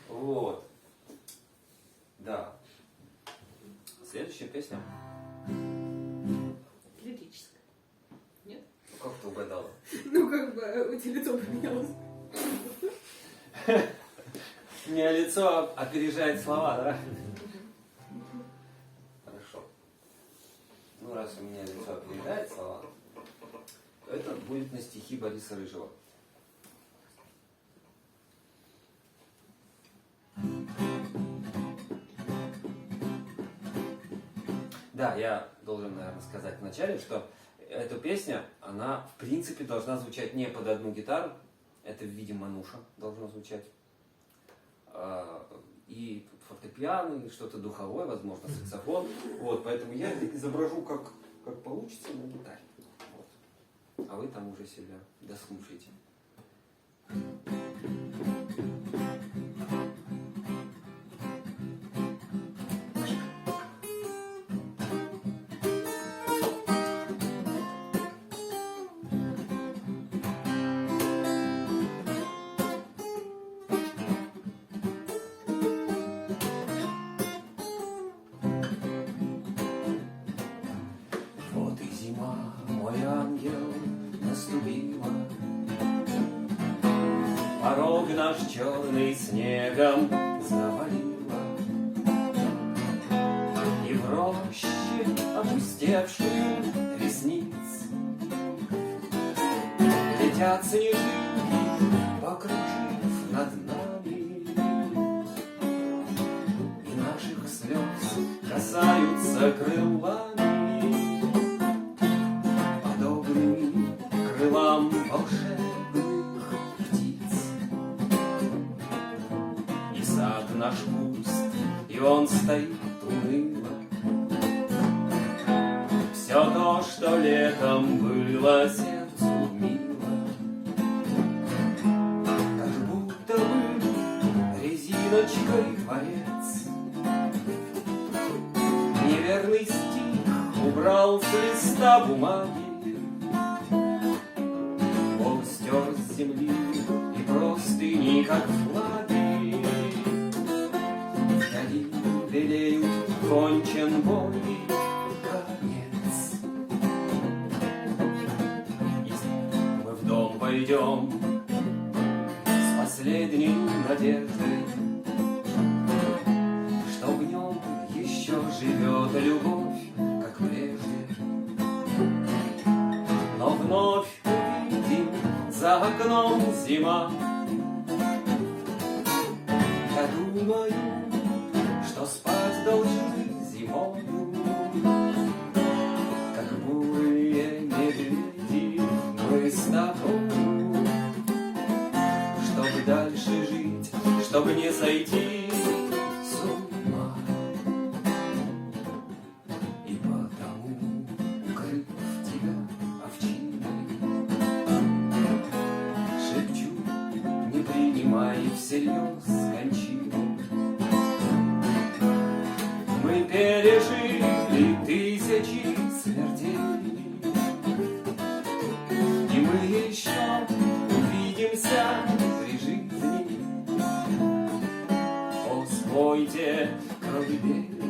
Вот. Да. Следующая песня. Лирическая. Нет? Ну, как ты угадала? Ну, как бы, у тебя лицо поменялось. У меня лицо опережает слова, да? Хорошо. Ну, раз у меня лицо опережает слова, то это будет на стихи Бориса Рыжего. Да, я должен, наверное, сказать вначале, что эта песня, она в принципе должна звучать не под одну гитару, это в виде мануша должно звучать, и фортепиано, и что-то духовое, возможно, саксофон. Вот, поэтому я это изображу как получится на гитаре. Вот. А вы там уже себя дослушайте. Вот и зима, мой ангел, наступила. Порог наш черный снегом завалила. И в роще, опустевшую ресниц, летят снежинки, покружив над нами. И наших слез касаются крылами, подобными крылам волшебных птиц. И сад наш пуст, и он стоит уныло. Все то, что летом было сердцу мило, как будто бы резиночкой творец неверный стих убрал с листа бумаги. Он стер с земли и простыни, как флаги. Вдали белеют, кончен бой, конец. И мы в дом пойдем с последней надеждой, что в нем еще живет любовь, как прежде. Но вновь увидим за окном зима. Я думаю, что спать должны зимою, как бурые медведи мы с тобой, чтобы дальше жить, чтобы не сойти с ума. И потому, укрыв тебя овчиной, шепчу, не принимай всерьез кончину. Мы пережили тысячи смертей, и мы еще увидимся при жизни. О, спойте колыбель